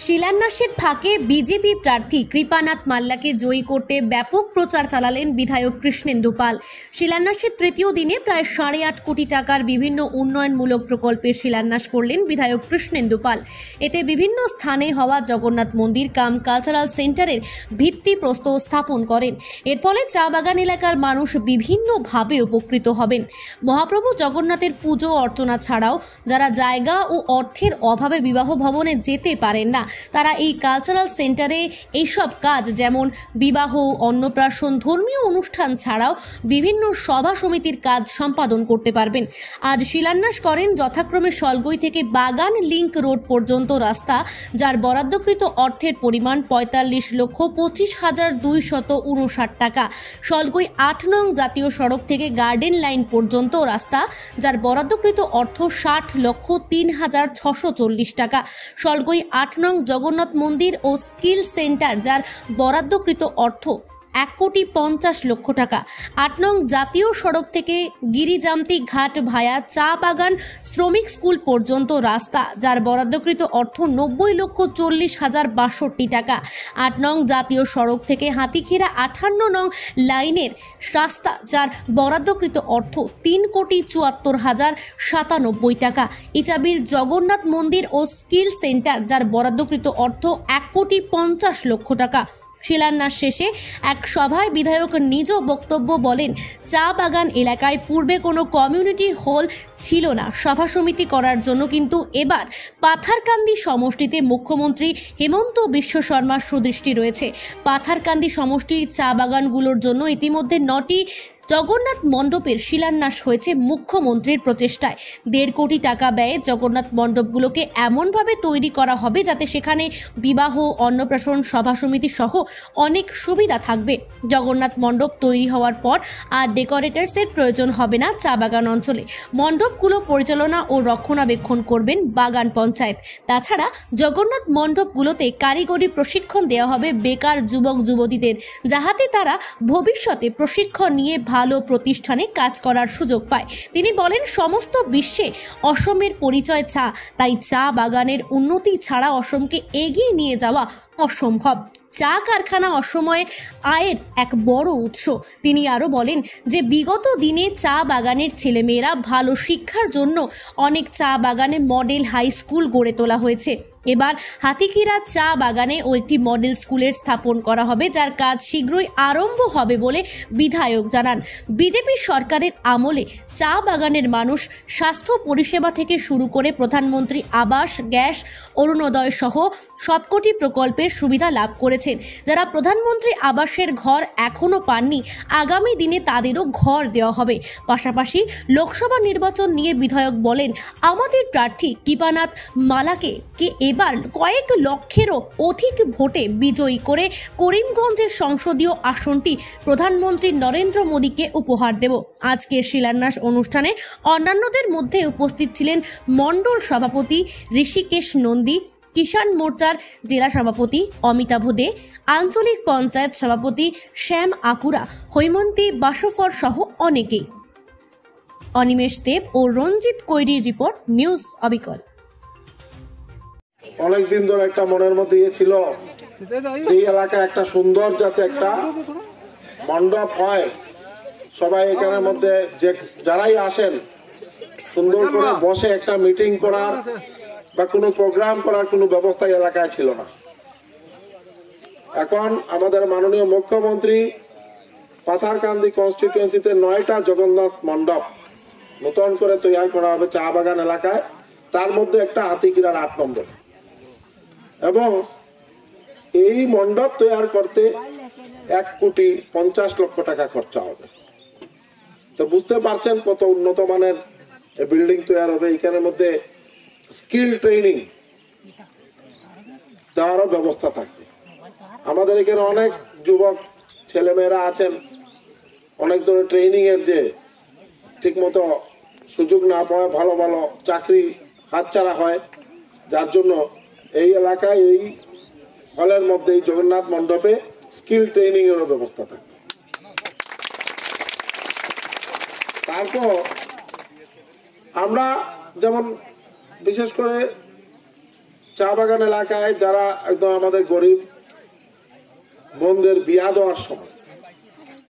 শিলান্যাসের ফাঁকে বিজেপি প্রার্থী কৃপানাথ মাল্লাকে জয়ী করতে ব্যাপক প্রচার চালালেন বিধায়ক কৃষ্ণেন্দু পাল। শিলান্যাসের তৃতীয় দিনে প্রায় 8.5 কোটি টাকার বিভিন্ন উন্নয়নমূলক প্রকল্পের শিলান্যাস করলেন বিধায়ক কৃষ্ণেন্দু পাল। এতে বিভিন্ন স্থানে হওয়া জগন্নাথ মন্দির কাম কালচারাল সেন্টারের ভিত্তিপ্রস্তর স্থাপন করেন। এর ফলে চা বাগান এলাকার মানুষ বিভিন্নভাবে উপকৃত হবেন। মহাপ্রভু জগন্নাথের পুজো অর্চনা ছাড়াও যারা জায়গা ও অর্থের অভাবে বিবাহ ভবনে যেতে পারেন না, তারা এই কালচারাল সেন্টারে এইসব কাজ যেমন বিবাহ, অন্নপ্রাশন, ধর্মীয় অনুষ্ঠান ছাড়াও বিভিন্ন সভা সমিতির কাজ সম্পাদন করতে পারবেন। আজ শিলান্যাস করেন যথাক্রমে সলগই থেকে বাগান লিংক রোড পর্যন্ত রাস্তা, যার বরাদ্দকৃত অর্থের পরিমাণ 45,25,259 টাকা। সলগই 8 নং জাতীয় সড়ক থেকে গার্ডেন লাইন পর্যন্ত রাস্তা, যার বরাদ্দকৃত অর্থ 60,03,640 টাকা। সলগই 8 নং জগন্নাথ মন্দির ও স্কিল সেন্টার, যার বরাদ্দকৃত অর্থ 1,50,00,000 টাকা। 8 নং জাতীয় সড়ক থেকে গিরিজামতি ঘাট ভায়া চা বাগান শ্রমিক স্কুল পর্যন্ত রাস্তা, যার বরাদ্দকৃত অর্থ 90,40,062 টাকা। 8 নং জাতীয় সড়ক থেকে হাতিখিরা 58 নং লাইনের রাস্তা, যার বরাদ্দকৃত অর্থ 3,74,097 টাকা। ইচাবির জগন্নাথ মন্দির ও স্কিল সেন্টার, যার বরাদ্দকৃত অর্থ 1,50,00,000 টাকা। শিলান্যাস শেষে এক সভায় বিধায়ক নিজ বক্তব্য বলেন, চা বাগান এলাকায় পূর্বে কোনো কমিউনিটি হল ছিল না সভা সমিতি করার জন্য, কিন্তু এবার পাথারকান্দি সমষ্টিতে মুখ্যমন্ত্রী হেমন্ত বিশ্ব শর্মার সুদৃষ্টি রয়েছে। পাথারকান্দি সমষ্টির চা বাগানগুলোর জন্য ইতিমধ্যে 9টি জগন্নাথ মণ্ডপের শিলান্যাস হয়েছে মুখ্যমন্ত্রীর প্রচেষ্টায়। 1.5 কোটি টাকা ব্যয়ে জগন্নাথ মণ্ডপগুলোকে এমনভাবে তৈরি করা হবে যাতে সেখানে বিবাহ, অন্নপ্রাশন, সভা সমিতি সহ অনেক সুবিধা থাকবে। জগন্নাথ মণ্ডপ তৈরি হওয়ার পর আর ডেকোরেটরসের প্রয়োজন হবে না চা বাগান অঞ্চলে। মণ্ডপগুলো পরিচালনা ও রক্ষণাবেক্ষণ করবেন বাগান পঞ্চায়েত। তাছাড়া জগন্নাথ মণ্ডপগুলোতে কারিগরি প্রশিক্ষণ দেওয়া হবে বেকার যুবক যুবতীদের, যাহাতে তারা ভবিষ্যতে প্রশিক্ষণ নিয়ে ভালো প্রতিষ্ঠানে কাজ করার সুযোগ পায়। তিনি বলেন, সমস্ত বিশ্বে অসমের পরিচয় চা, তাই চা বাগানের উন্নতি ছাড়া অসমকে এগিয়ে নিয়ে যাওয়া অসম্ভব। চা কারখানা অসময়ে আয়ের এক বড় উৎস। তিনি আরও বলেন যে বিগত দিনে চা বাগানের ছেলেমেয়েরা ভালো শিক্ষার জন্য অনেক চা বাগানে মডেল হাই স্কুল গড়ে তোলা হয়েছে। এবার হাতিখিরা চা বাগানে ও একটি মডেল স্কুলের স্থাপন করা হবে, যার কাজ শীঘ্রই আরম্ভ হবে বলে বিধায়ক জানান। বিজেপি সরকারের আমলে চা বাগানের মানুষ স্বাস্থ্য পরিষেবা থেকে শুরু করে প্রধানমন্ত্রী আবাস, গ্যাস, অরুণোদয় সহ সবকটি প্রকল্পের সুবিধা লাভ করেছেন। যারা প্রধানমন্ত্রী আবাসের ঘর এখনও পাননি, আগামী দিনে তাদেরও ঘর দেওয়া হবে। পাশাপাশি লোকসভা নির্বাচন নিয়ে বিধায়ক বলেন, আমাদের প্রার্থী কৃপানাথ মালাকে এবার কয়েক লক্ষেরও অধিক ভোটে বিজয়ী করে করিমগঞ্জের সংসদীয় আসনটি প্রধানমন্ত্রী নরেন্দ্র মোদীকে উপহার দেব। আজকের শিলান্যাস অনুষ্ঠানে অন্যান্যদের মধ্যে উপস্থিত ছিলেন মণ্ডল সভাপতি ঋষিকেশ নন্দী, কিষাণ মোর্চার জেলা সভাপতি অমিতাভ দে, আঞ্চলিক পঞ্চায়েত সভাপতি শ্যাম আকুরা, হৈমন্তী বাসফর সহ অনেকেই। অনিমেষ দেব ও রঞ্জিত কৈরির রিপোর্ট, নিউজ অবিকল। অনেকদিন ধরে একটা মনের মধ্যে ছিল এই এলাকায় একটা সুন্দর যাতে একটা মণ্ডপ হয়, সবাই এখানের মধ্যে যে যারাই আসেন সুন্দর করে বসে একটা মিটিং করার বা কোনো প্রোগ্রাম করার কোনো ব্যবস্থা এলাকায় ছিল না। এখন আমাদের মাননীয় মুখ্যমন্ত্রী পাথারকান্দি কনস্টিটিউয়েন্সিতে 9টা জগন্নাথ মণ্ডপ নতুন করে তৈরি করা হবে চা বাগান এলাকায়, তার মধ্যে একটা হাতিখিরার 8 নম্বর। এবং এই মণ্ডপ তৈরি করতে 1,50,00,000 টাকা খরচা হবে। তো বুঝতে পারছেন কত উন্নত মানের বিল্ডিং তৈরি হবে। এখানের মধ্যে স্কিল ট্রেনিং দেওয়ারও ব্যবস্থা থাকবে। আমাদের এখানে অনেক যুবক ছেলেমেয়েরা আছেন, অনেক ধরনের ট্রেনিং এর যে ঠিকমতো সুযোগ না পাওয়া, ভালো ভালো চাকরি হাতছাড়া হয়, যার জন্য এই এলাকায় এই হলের মধ্যে এই জগন্নাথ মণ্ডপে স্কিল ট্রেনিং এরও ব্যবস্থা থাকে। তারপর আমরা যেমন বিশেষ করে চা বাগান এলাকায় যারা একদম আমাদের গরিব বোনদের বিয়া দেওয়ার সময়